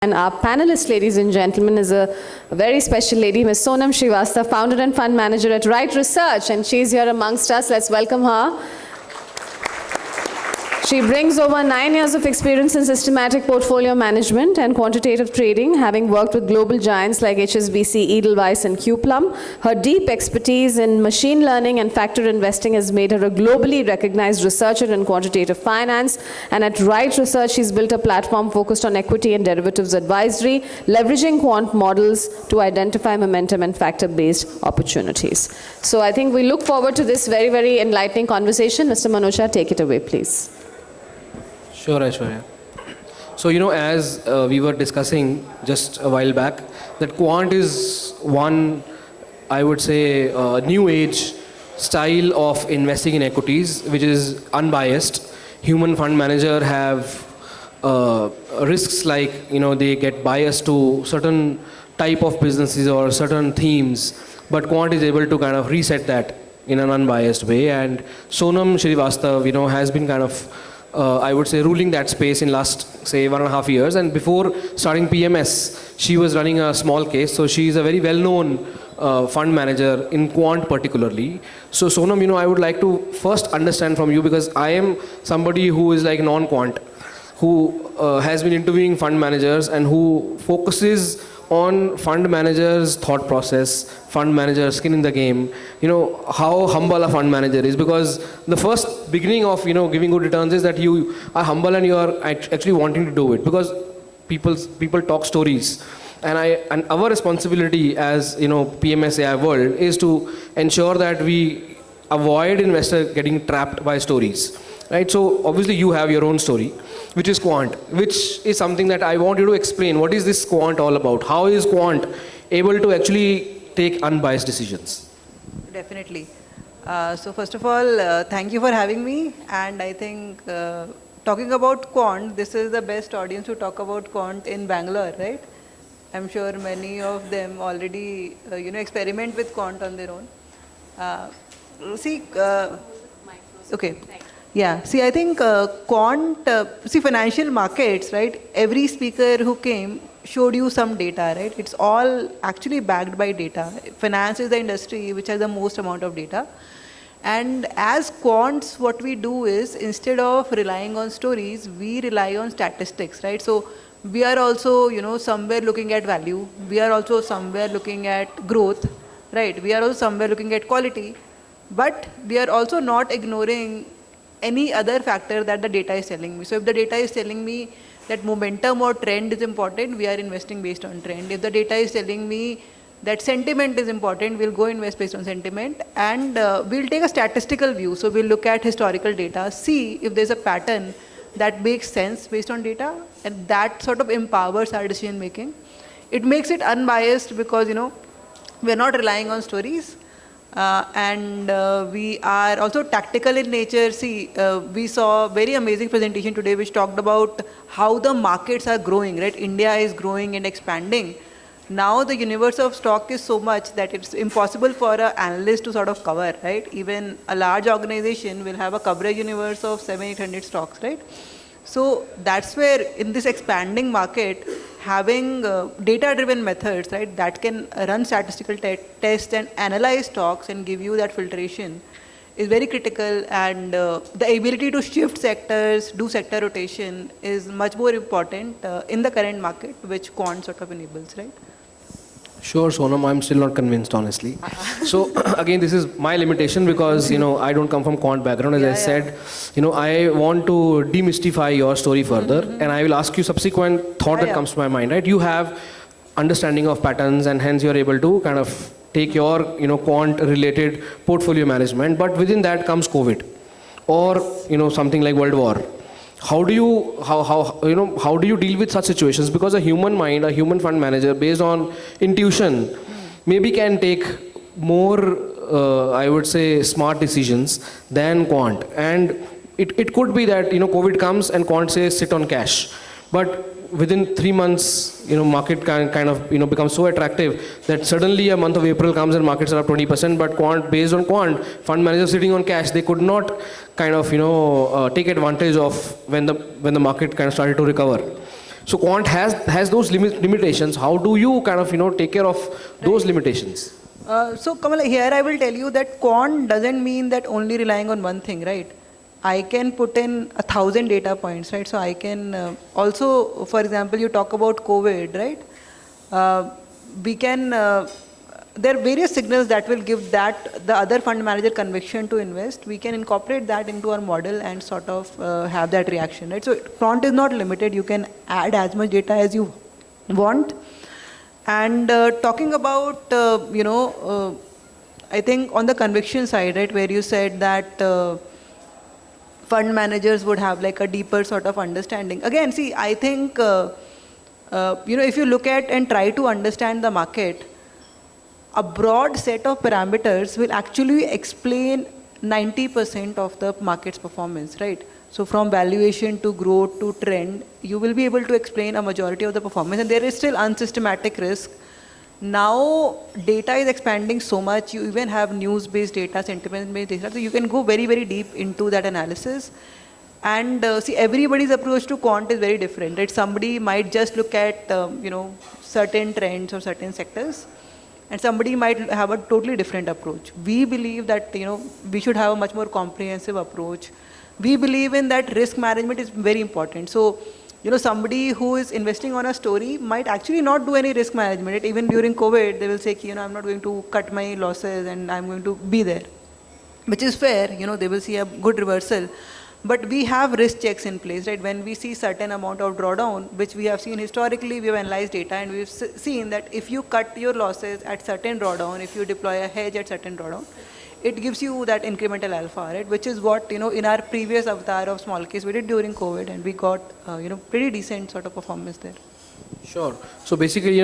And our panelist, ladies and gentlemen, is a very special lady, Ms. Sonam Srivastava, founder and fund manager at Wright Research, and she's here amongst us. Let's welcome her. She brings over 9 years of experience in systematic portfolio management and quantitative trading, having worked with global giants like HSBC, Edelweiss, and Qplum. Her deep expertise in machine learning and factor investing has made her a globally recognized researcher in quantitative finance. And at Wright Research, she's built a platform focused on equity and derivatives advisory, leveraging quant models to identify momentum and factor-based opportunities. So I think we look forward to this very, very enlightening conversation. Mr. Manocha, take it away, please. Sure, Aishwarya. So, as we were discussing just a while back, that quant is one, I would say, new age style of investing in equities, which is unbiased. Human fund manager have risks like, they get biased to certain type of businesses or certain themes, but quant is able to kind of reset that in an unbiased way. And Sonam Srivastava, has been kind of I would say ruling that space in last, say, 1.5 years. And before starting PMS, she was running a small case. So she is a very well-known fund manager in quant particularly. So Sonam, I would like to first understand from you, because I am somebody who is like non-quant, who has been interviewing fund managers and who focuses on fund managers' thought process, fund manager skin in the game, how humble a fund manager is, because the first beginning of, giving good returns is that you are humble and you are actually wanting to do it, because people talk stories. And our responsibility as, PMS AIF world is to ensure that we avoid investor getting trapped by stories. Right, so obviously you have your own story, which is quant, which is something that I want you to explain. What is this quant all about? How is quant able to actually take unbiased decisions? Definitely. So first of all, thank you for having me. And I think talking about quant, this is the best audience to talk about quant in Bangalore, right? I'm sure many of them already, experiment with quant on their own. Okay. Yeah, see, I think financial markets, right? Every speaker who came showed you some data, right? It's all actually backed by data. Finance is the industry which has the most amount of data. And as quants, what we do is, instead of relying on stories, we rely on statistics, right? So we are also, somewhere looking at value. We are also somewhere looking at growth, right? We are also somewhere looking at quality. But we are also not ignoring any other factor that the data is telling me. So if the data is telling me that momentum or trend is important, we are investing based on trend. If the data is telling me that sentiment is important, we'll go invest based on sentiment, and we'll take a statistical view. So we'll look at historical data, see if there's a pattern that makes sense based on data, and that sort of empowers our decision making. It makes it unbiased because, we're not relying on stories. And we are also tactical in nature. See, we saw a very amazing presentation today which talked about how the markets are growing, right? India is growing and expanding. Now the universe of stock is so much that it's impossible for an analyst to sort of cover, right? Even a large organization will have a coverage universe of 700-800 stocks, right? So that's where in this expanding market, having data-driven methods, right, that can run statistical tests and analyze stocks and give you that filtration is very critical. And the ability to shift sectors, do sector rotation is much more important in the current market, which quant sort of enables, right? Sure, Sonam, I'm still not convinced, honestly. So again, this is my limitation because, I don't come from quant background. As I said, I want to demystify your story further, and I will ask you subsequent thought that comes to my mind, right? You have understanding of patterns, and hence you're able to kind of take your, quant related portfolio management, but within that comes COVID or, something like World War. How do you deal with such situations? Because a human mind, a human fund manager, based on intuition, maybe can take more, I would say, smart decisions than quant. And it could be that, COVID comes and quant says sit on cash. But within 3 months, market kind of, becomes so attractive that suddenly a month of April comes and markets are up 20%, but based on quant, fund managers sitting on cash, they could not kind of, take advantage of when the market kind of started to recover. So Quant has those limitations. How do you kind of take care of those limitations? So Kamal, here I will tell you that quant doesn't mean that only relying on one thing, right? I can put in 1,000 data points, right? So I can also, for example, you talk about COVID, right? We can, there are various signals that will give that the other fund manager conviction to invest. We can incorporate that into our model and sort of have that reaction, right? So quant is not limited. You can add as much data as you want. And talking about, I think on the conviction side, right, where you said that fund managers would have like a deeper sort of understanding. Again, see, I think, if you look at and try to understand the market, a broad set of parameters will actually explain 90% of the market's performance, right? So from valuation to growth to trend, you will be able to explain a majority of the performance, and there is still unsystematic risk. Now data is expanding so much, you even have news-based data, sentiment-based data, so you can go very, very deep into that analysis. And see, everybody's approach to quant is very different, right? Somebody might just look at, certain trends or certain sectors, and somebody might have a totally different approach. We believe that, we should have a much more comprehensive approach. We believe in that risk management is very important. So, somebody who is investing on a story might actually not do any risk management. Even during COVID, they will say, I'm not going to cut my losses and I'm going to be there, which is fair. They will see a good reversal. But we have risk checks in place, right? When we see certain amount of drawdown, which we have seen historically, we have analyzed data and we've seen that if you cut your losses at certain drawdown, if you deploy a hedge at certain drawdown, it gives you that incremental alpha, right? Which is what, in our previous avatar of small case, we did during COVID, and we got, pretty decent sort of performance there. Sure. So basically,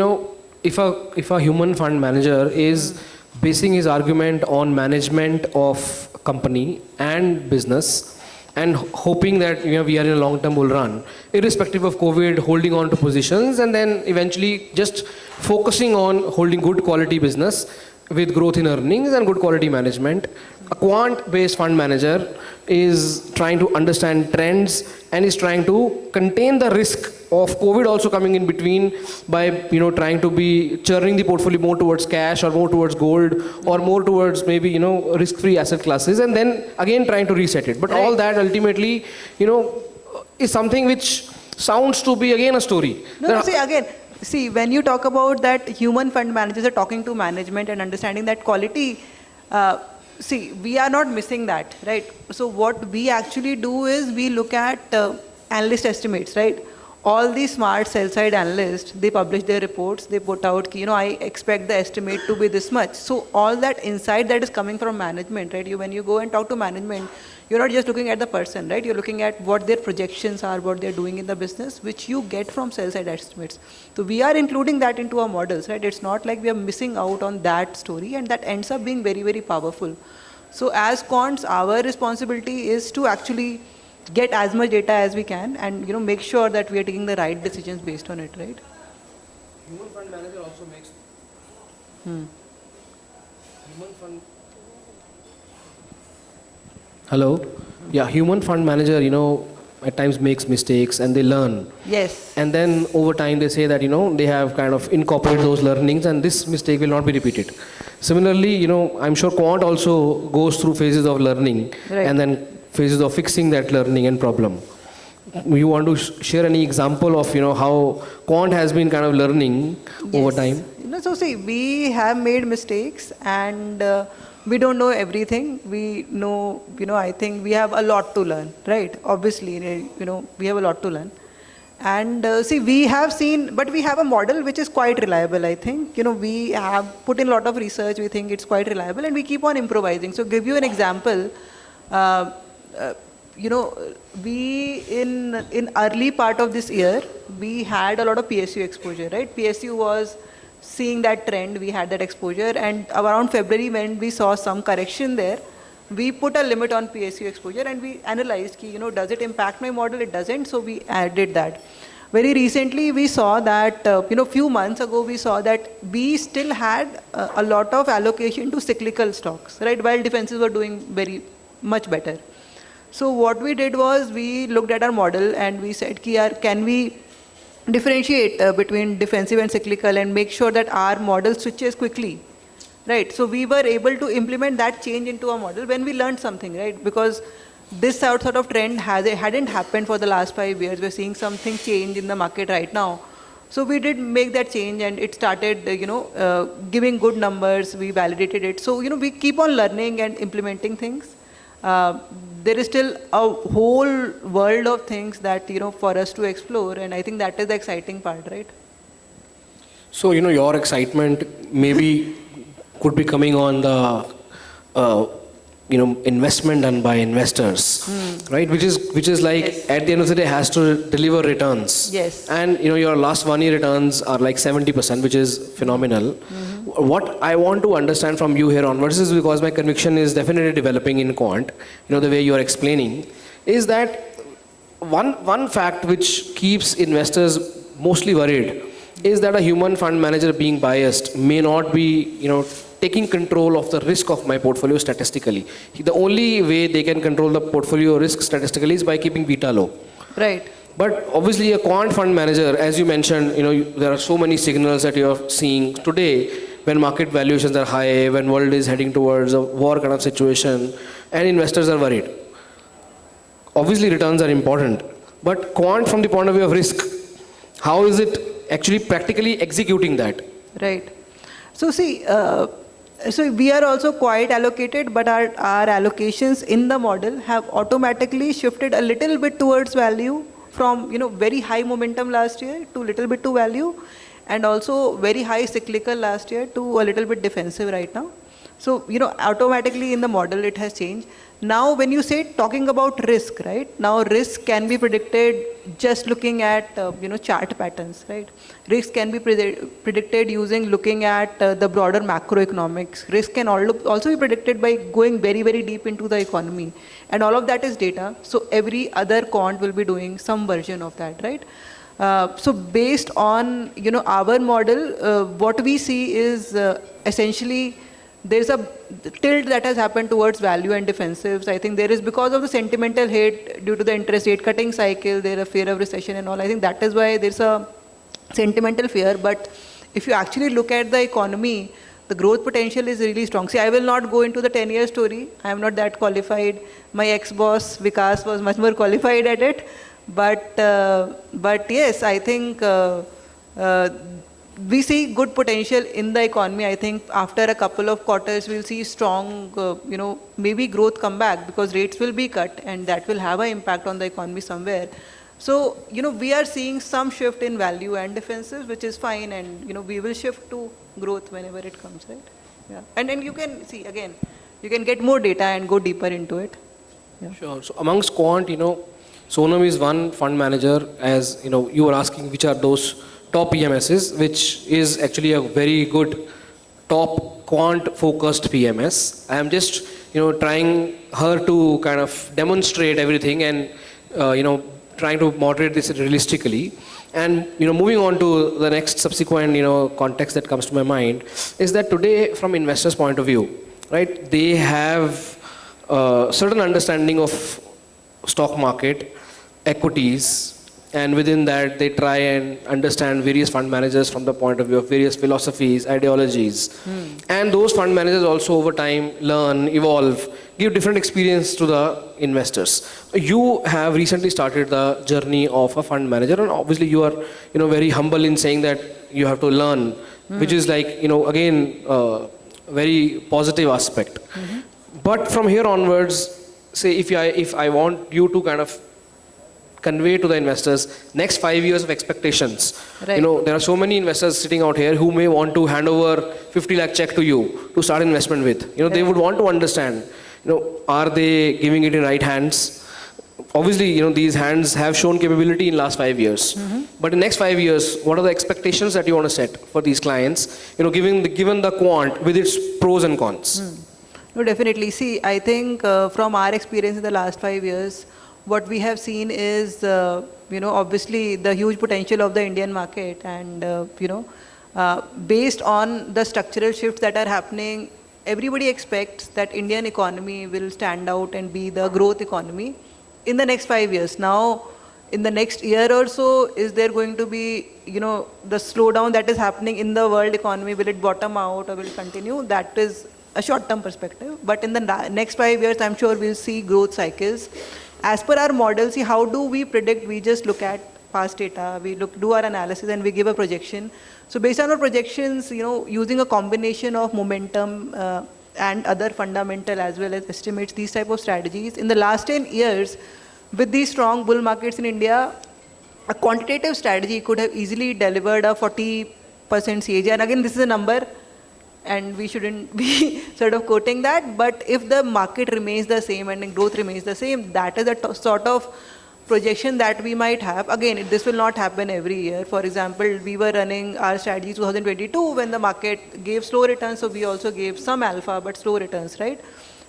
if a human fund manager is basing his argument on management of company and business, and hoping that we are in a long-term bull run, irrespective of COVID, holding on to positions, and then eventually just focusing on holding good quality business with growth in earnings and good quality management. A quant-based fund manager is trying to understand trends and is trying to contain the risk of COVID also coming in between by trying to be churning the portfolio more towards cash or more towards gold or more towards maybe risk-free asset classes, and then again trying to reset it. But all that ultimately is something which sounds to be again a story. See, when you talk about that human fund managers are talking to management and understanding that quality, see, we are not missing that, right? So what we actually do is we look at analyst estimates, right? All these smart sell-side analysts, they publish their reports, they put out, I expect the estimate to be this much. So all that insight that is coming from management, right? When you go and talk to management, you're not just looking at the person, right? You're looking at what their projections are, what they're doing in the business, which you get from sell-side estimates. So we are including that into our models, right? It's not like we are missing out on that story, and that ends up being very, very powerful. So as quants, our responsibility is to actually get as much data as we can and make sure that we are taking the right decisions based on it, right? Human fund manager also makes human fund. Hello? Yeah, human fund manager, at times makes mistakes and they learn. Yes. And then over time they say that, they have kind of incorporated those learnings and this mistake will not be repeated. Similarly, I'm sure quant also goes through phases of learning, right, and then phases of fixing that learning and problem. You want to share any example of, how quant has been kind of learning over time? So see, we have made mistakes and we don't know everything. We know, I think we have a lot to learn, right? Obviously, we have a lot to learn. And see, we have seen, but we have a model which is quite reliable, I think. We have put in a lot of research. We think it's quite reliable and we keep on improvising. So give you an example. We in early part of this year, we had a lot of PSU exposure, right? PSU was seeing that trend, we had that exposure, and around February when we saw some correction there, we put a limit on PSU exposure and we analyzed, does it impact my model? It doesn't, so we added that. Very recently, we saw that, few months ago, we saw that we still had a lot of allocation to cyclical stocks, right? While defenses were doing very much better. So what we did was we looked at our model and we said, can we differentiate between defensive and cyclical and make sure that our model switches quickly, right? So we were able to implement that change into our model when we learned something, right? Because this sort of trend hadn't happened for the last 5 years. We're seeing something change in the market right now. So we did make that change and it started, giving good numbers. We validated it. So, we keep on learning and implementing things. There is still a whole world of things that, for us to explore. And I think that is the exciting part, right? So, your excitement maybe could be coming on the, investment done by investors, right? Which is like, yes, at the end of the day has to deliver returns. Yes. And, your last 1 year returns are like 70%, which is phenomenal. What I want to understand from you here onwards is, because my conviction is definitely developing in quant, the way you are explaining, is that one fact which keeps investors mostly worried is that a human fund manager being biased may not be, taking control of the risk of my portfolio statistically. The only way they can control the portfolio risk statistically is by keeping beta low. Right. But obviously a quant fund manager, as you mentioned, there are so many signals that you're seeing today when market valuations are high, when world is heading towards a war kind of situation, and investors are worried. Obviously returns are important, but quant from the point of view of risk, how is it actually practically executing that? Right. So see, so we are also quite allocated, but our allocations in the model have automatically shifted a little bit towards value from, very high momentum last year to little bit to value, and also very high cyclical last year to a little bit defensive right now. So, automatically in the model it has changed. Now when you say talking about risk, right? Now risk can be predicted just looking at, chart patterns, right? Risk can be predicted using looking at the broader macroeconomics. Risk can also be predicted by going very, very deep into the economy. And all of that is data. So every other quant will be doing some version of that, right? So based on, our model, what we see is essentially there's a tilt that has happened towards value and defensives. I think there is, because of the sentimental hit due to the interest rate cutting cycle, there is a fear of recession and all. I think that is why there's a sentimental fear. But if you actually look at the economy, the growth potential is really strong. See, I will not go into the 10-year story. I am not that qualified. My ex-boss, Vikas, was much more qualified at it. But yes, I think we see good potential in the economy. I think after a couple of quarters, we'll see strong, maybe growth come back, because rates will be cut and that will have an impact on the economy somewhere. So, we are seeing some shift in value and defensives, which is fine. And, we will shift to growth whenever it comes, right? Yeah. And then you can see, again, you can get more data and go deeper into it. Yeah. Sure. So amongst quant, Sonam is one fund manager. As you were asking which are those top PMSs, which is actually a very good top quant focused PMS. I am just trying her to kind of demonstrate everything and trying to moderate this realistically. And moving on to the next subsequent context that comes to my mind is that today, from investors' point of view, right, they have certain understanding of stock market, equities, and within that they try and understand various fund managers from the point of view of various philosophies, ideologies. And those fund managers also over time learn, evolve, give different experience to the investors. You have recently started the journey of a fund manager, and obviously you are very humble in saying that you have to learn, which is like again very positive aspect. But from here onwards, say if I want you to kind of convey to the investors next 5 years of expectations. Right. There are so many investors sitting out here who may want to hand over 50 lakh check to you to start investment with. They would want to understand, are they giving it in right hands? Obviously, these hands have shown capability in last 5 years. But in next 5 years, what are the expectations that you want to set for these clients? Given the quant with its pros and cons. No, definitely. See, I think from our experience in the last 5 years, what we have seen is, obviously the huge potential of the Indian market, and, based on the structural shifts that are happening, everybody expects that Indian economy will stand out and be the growth economy in the next 5 years. Now, in the next year or so, is there going to be, the slowdown that is happening in the world economy, will it bottom out or will it continue? That is a short-term perspective. But in the next 5 years, I'm sure we'll see growth cycles. As per our model, see, how do we predict? We just look at past data, we do our analysis, and we give a projection. So based on our projections, using a combination of momentum and other fundamental as well as estimates, these type of strategies, in the last 10 years, with these strong bull markets in India, a quantitative strategy could have easily delivered a 40% CAGR. And again, this is a number, and we shouldn't be sort of quoting that. But if the market remains the same and growth remains the same, that is the sort of projection that we might have. Again, this will not happen every year. For example, we were running our strategy 2022 when the market gave slow returns, so we also gave some alpha but slow returns, right?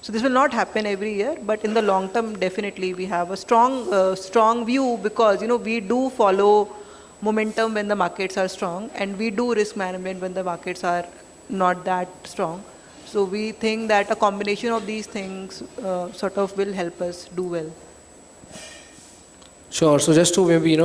So this will not happen every year, but in the long term, definitely we have a strong view, because we do follow momentum when the markets are strong, and we do risk management when the markets are not that strong. So we think that a combination of these things sort of will help us do well. Sure. So just to maybe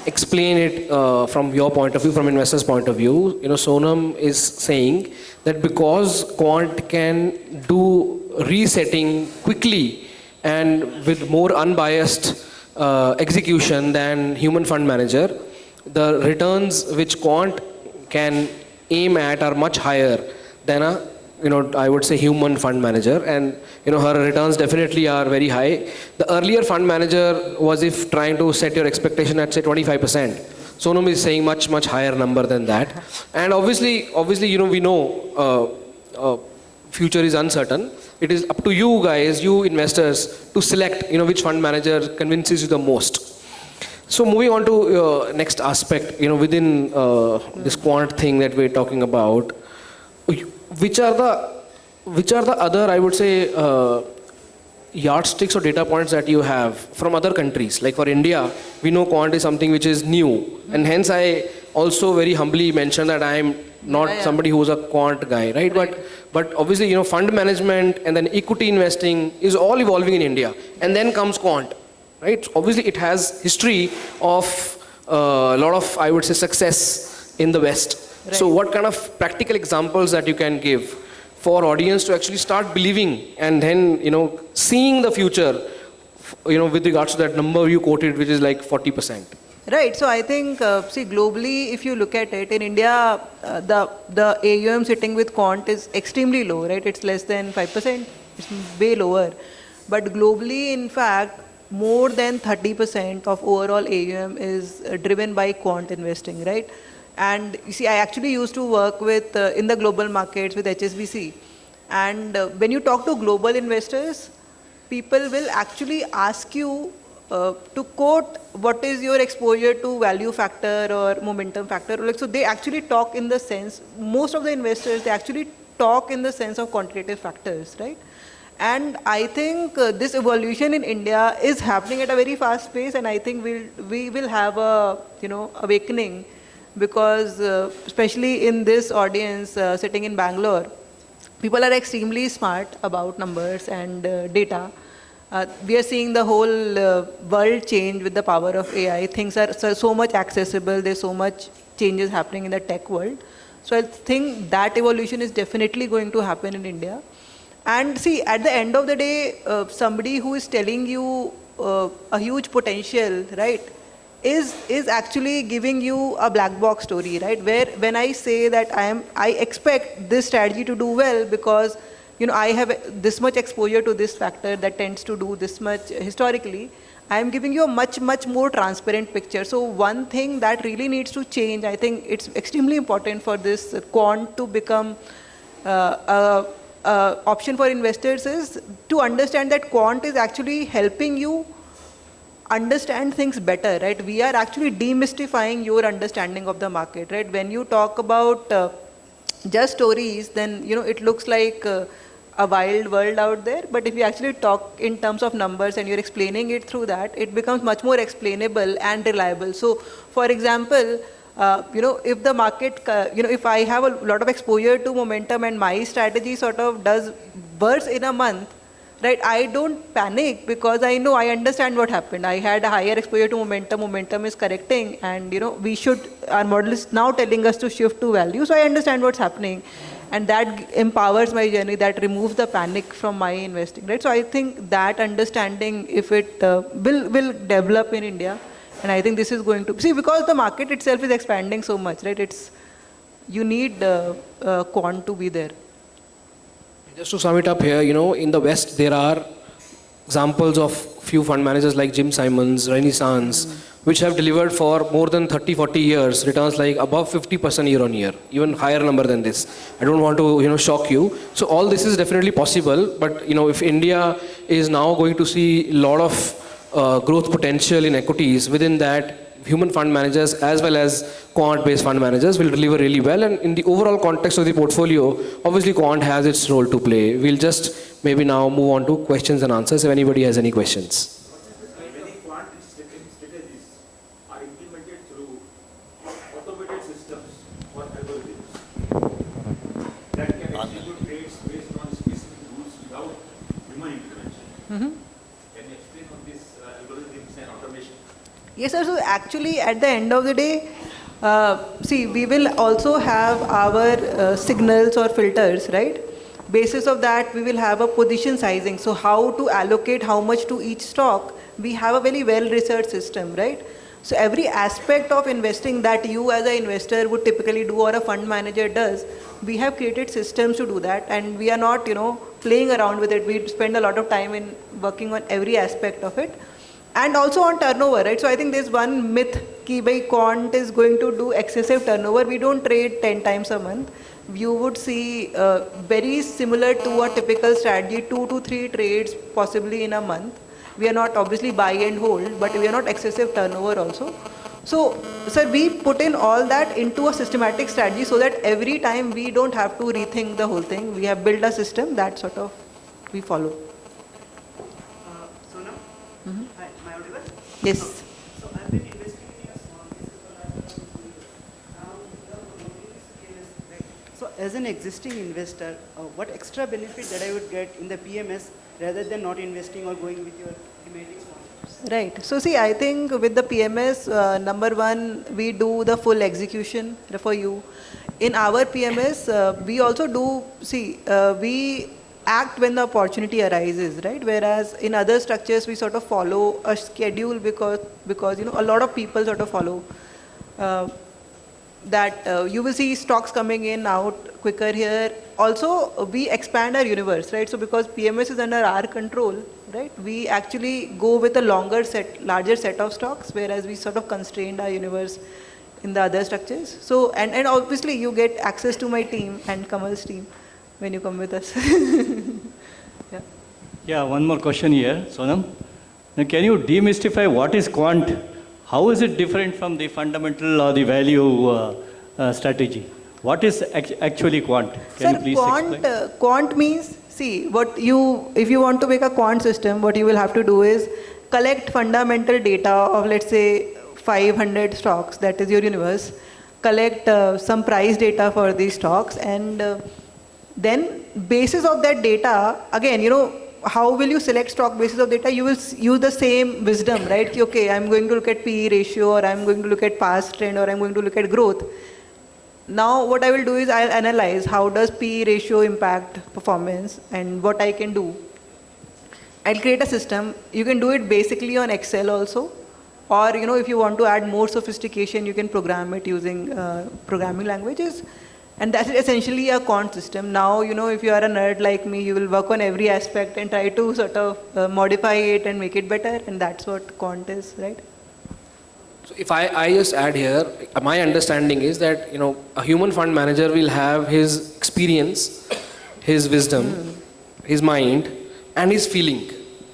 explain it from your point of view, from investors' point of view, Sonam is saying that because quant can do resetting quickly and with more unbiased execution than human fund manager, the returns which quant can aim at are much higher than a I would say human fund manager, and her returns definitely are very high. The earlier fund manager was if trying to set your expectation at say 25%. Sonam is saying much higher number than that. And obviously we know future is uncertain. It is up to you guys, you investors, to select which fund manager convinces you the most. So moving on to next aspect, within this quant thing that we're talking about, which are the other, I would say, yardsticks or data points that you have from other countries? Like for India, we know quant is something which is new, and hence I also very humbly mention that I am not somebody who is a quant guy, right? But obviously, fund management and then equity investing is all evolving in India, and then comes quant, right? So obviously, it has history of a lot of, I would say, success in the West. Right. So what kind of practical examples that you can give for audience to actually start believing and then, seeing the future, with regards to that number you quoted, which is like 40%? Right. So I think, see, globally, if you look at it, in India, the AUM sitting with quant is extremely low, right? It's less than 5%. It's way lower. But globally, in fact, more than 30% of overall AUM is driven by quant investing, right? And you see, I actually used to work with in the global markets with HSBC. And when you talk to global investors, people will actually ask you to quote what is your exposure to value factor or momentum factor. Like, so they actually talk in the sense, most of the investors, they actually talk in the sense of quantitative factors, right? And I think this evolution in India is happening at a very fast pace, and I think we will have a awakening. Because especially in this audience sitting in Bangalore, people are extremely smart about numbers and data. We are seeing the whole world change with the power of AI. Things are so much accessible. There's so much changes happening in the tech world. So I think that evolution is definitely going to happen in India. And see, at the end of the day, somebody who is telling you a huge potential, right, is actually giving you a black box story, right? Where when I say that I expect this strategy to do well because I have this much exposure to this factor that tends to do this much historically, I am giving you a much more transparent picture. So one thing that really needs to change, I think it's extremely important for this quant to become a option for investors, is to understand that quant is actually helping you understand things better, right? We are actually demystifying your understanding of the market, right? When you talk about just stories, then it looks like a wild world out there. But if you actually talk in terms of numbers and you're explaining it through that, it becomes much more explainable and reliable. So, for example, if the market, if I have a lot of exposure to momentum and my strategy sort of does burst in a month, right? I don't panic because I know, I understand what happened. I had a higher exposure to momentum. Momentum is correcting, and our model is now telling us to shift to value. So I understand what's happening, and that empowers my journey. That removes the panic from my investing, right? So I think that understanding, if it will develop in India, and I think this is going to see, because the market itself is expanding so much, right? You need quant to be there. Just to sum it up here, in the West, there are examples of few fund managers like Jim Simons, Renaissance, which have delivered for more than 30, 40 years, returns like above 50% year on year, even higher number than this. I don't want to, shock you. So all this is definitely possible, but, if India is now going to see a lot of growth potential in equities, within that, human fund managers as well as quant-based fund managers will deliver really well. And in the overall context of the portfolio, obviously quant has its role to play. We'll just maybe now move on to questions and answers if anybody has any questions. Many quant strategies are implemented through automated systems or algorithms that can execute trades based on specific rules without human intervention. Can you explain on this algorithms and automation? Yes, sir. So actually, at the end of the day, we will also have our signals or filters, right? Basis of that, we will have a position sizing. So how to allocate how much to each stock, we have a very well-researched system, right? So every aspect of investing that you as an investor would typically do or a fund manager does, we have created systems to do that, and we are not, playing around with it. We spend a lot of time in working on every aspect of it. And also on turnover, right? So I think there's one myth ki bhai quant is going to do excessive turnover. We don't trade 10 times a month. You would see very similar to a typical strategy, 2 to 3 trades possibly in a month. We are not obviously buy and hold, but we are not excessive turnover also. So, sir, we put in all that into a systematic strategy so that every time we don't have to rethink the whole thing. We have built a system that sort of we follow. Sonam? Hi, am I audible? Yes. So I've been investing in a small business now. So as an existing investor, what extra benefit that I would get in the PMS rather than not investing or going with your remaining sponsors? Right. So see, I think with the PMS, number one, we do the full execution for you. In our PMS, we also do, we act when the opportunity arises, right? Whereas in other structures, we sort of follow a schedule because a lot of people sort of follow that. You will see stocks coming in, out quicker here. Also, we expand our universe, right? So because PMS is under our control, right? We actually go with a larger set of stocks, whereas we sort of constrained our universe in the other structures. So, and obviously you get access to my team and Kamal's team when you come with us. Yeah, one more question here, Sonam. Now, can you demystify what is quant? How is it different from the fundamental or the value strategy? What is actually quant? Can you please explain? Quant means, if you want to make a quant system, what you will have to do is collect fundamental data of, let's say, 500 stocks, that is your universe, collect some price data for these stocks, and then basis of that data, again, how will you select stock basis of data? You will use the same wisdom, right? Okay, I'm going to look at PE ratio, or I'm going to look at past trend, or I'm going to look at growth. Now what I will do is I'll analyze how does PE ratio impact performance and what I can do. I'll create a system. You can do it basically on Excel also. Or, if you want to add more sophistication, you can program it using programming languages. And that's essentially a quant system. Now, if you are a nerd like me, you will work on every aspect and try to sort of modify it and make it better. And that's what quant is, right? So if I just add here, my understanding is that, a human fund manager will have his experience, his wisdom, his mind, and his feeling.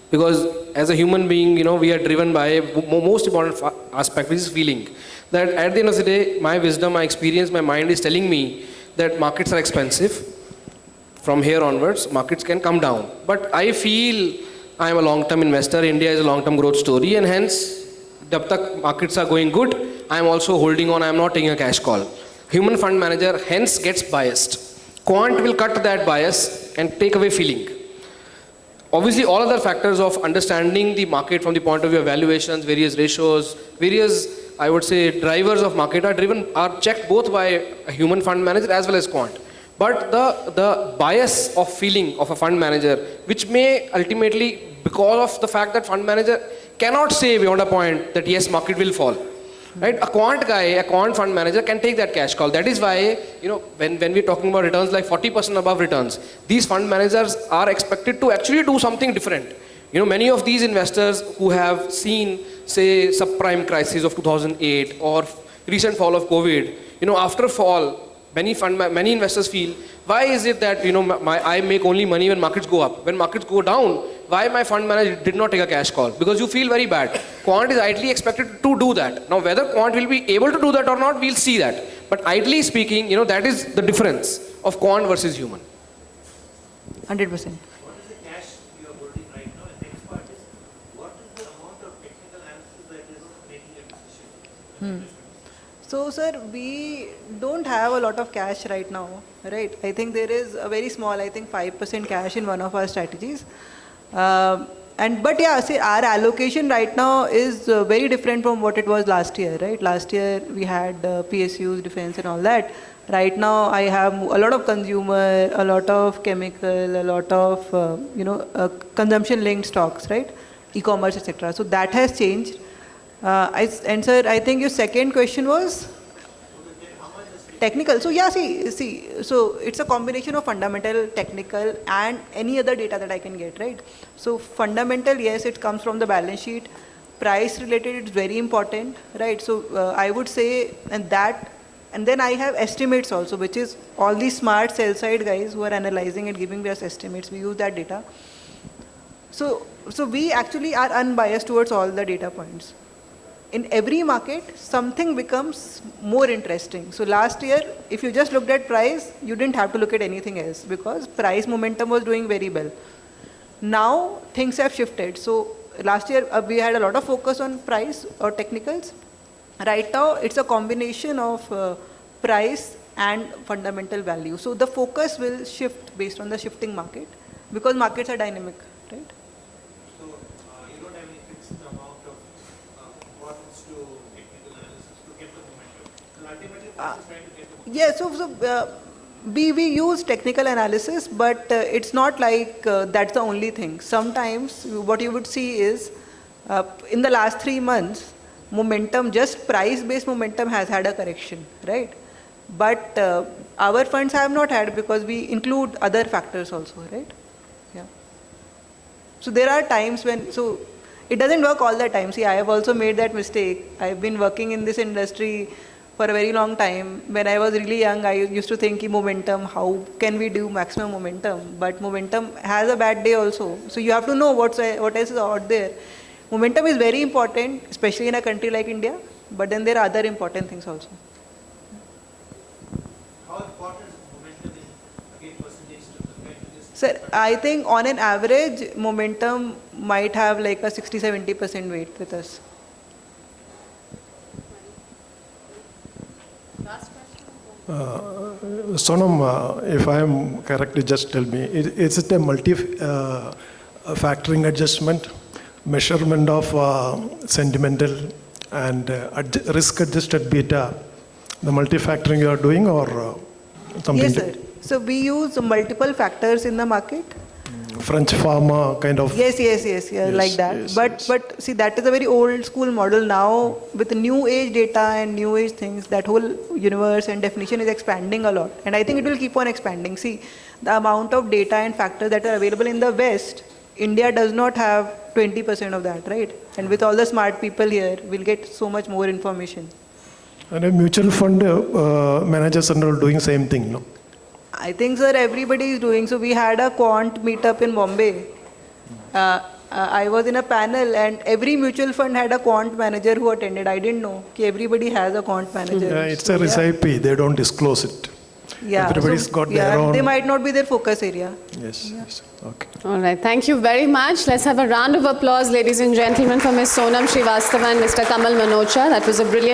Because as a human being, we are driven by a most important aspect, which is feeling. That at the end of the day, my wisdom, my experience, my mind is telling me that markets are expensive. From here onwards, markets can come down. But I feel I am a long-term investor. India is a long-term growth story, and hence, jab tak markets are going good, I am also holding on. I am not taking a cash call. Human fund manager hence gets biased. Quant will cut that bias and take away feeling. obviously all other factors of understanding the market from the point of view of valuations, various ratios, various, I would say, drivers of market are checked both by a human fund manager as well as quant. But the bias of feeling of a fund manager, which may ultimately, because of the fact that fund manager cannot say beyond a point that yes, market will fall. Right? A quant guy, a quant fund manager can take that cash call. That is why, when we're talking about returns like 40% above returns, these fund managers are expected to actually do something different. Many of these investors who have seen, say, subprime crisis of 2008 or recent fall of COVID, after fall, many investors feel, why is it that I make only money when markets go up? When markets go down, why my fund manager did not take a cash call? Because you feel very bad. Quant is ideally expected to do that. Now whether quant will be able to do that or not, we'll see that. But ideally speaking, that is the difference of quant versus human. 100%. What is the cash you are holding right now? And next part is, what is the amount of technical analysis that is making a decision? So, sir, we don't have a lot of cash right now, right? I think there is a very small, 5% cash in one of our strategies. But yeah, see, our allocation right now is very different from what it was last year, right? Last year we had PSUs, defense and all that. Right now I have a lot of consumer, a lot of chemical, a lot of, consumption linked stocks, right? E-commerce, etc. So that has changed. And sir, I think your second question was technical. So yeah, see, so it's a combination of fundamental, technical, and any other data that I can get, right? So fundamental, yes, it comes from the balance sheet. Price related, it's very important, right? So I would say, and then I have estimates also, which is all these smart sell side guys who are analyzing and giving us estimates. We use that data. So we actually are unbiased towards all the data points. In every market, something becomes more interesting. So last year, if you just looked at price, you didn't have to look at anything else because price momentum was doing very well. Now, things have shifted. So last year, we had a lot of focus on price or technicals. Right now, it's a combination of price and fundamental value. So the focus will shift based on the shifting market because markets are dynamic, right? You don't have any fixed amount of importance to technical analysis to get the momentum. So ultimately, what's trying to get the momentum? Yeah, so we use technical analysis, but it's not like that's the only thing. Sometimes what you would see is in the last 3 months, momentum, just price-based momentum has had a correction, right? But our funds have not had because we include other factors also, right? Yeah. So there are times when, so it doesn't work all the time. See, I have also made that mistake. I've been working in this industry for a very long time. When I was really young, I used to think momentum, how can we do maximum momentum? But momentum has a bad day also. So you have to know what else is out there. Momentum is very important, especially in a country like India, but then there are other important things also. How important is momentum in percentage to Sir, I think on an average, momentum might have like a 60-70% weight with us. Sonam, if I am correctly, just tell me, is it a multi-factoring adjustment, measurement of sentimental and risk-adjusted beta, the multi-factoring you are doing or something? Yes, sir. So we use multiple factors in the market. French pharma kind of. Yes, like that. Yes, but see, that is a very old school model. Now with new age data and new age things, that whole universe and definition is expanding a lot. And I think it will keep on expanding. See, the amount of data and factors that are available in the West, India does not have 20% of that, right? And with all the smart people here, we'll get so much more information. And a mutual fund managers are all doing same thing, no? I think, sir, everybody is doing. So we had a quant meetup in Bombay. I was in a panel and every mutual fund had a quant manager who attended. I didn't know that everybody has a quant manager. Yeah, it's a recipe. They don't disclose it. Yeah. Everybody's got their own. They might not be their focus area. Yes. Okay. All right, thank you very much. Let's have a round of applause, ladies and gentlemen, for Ms. Sonam Srivastava and Mr. Kamal Manocha. That was a brilliant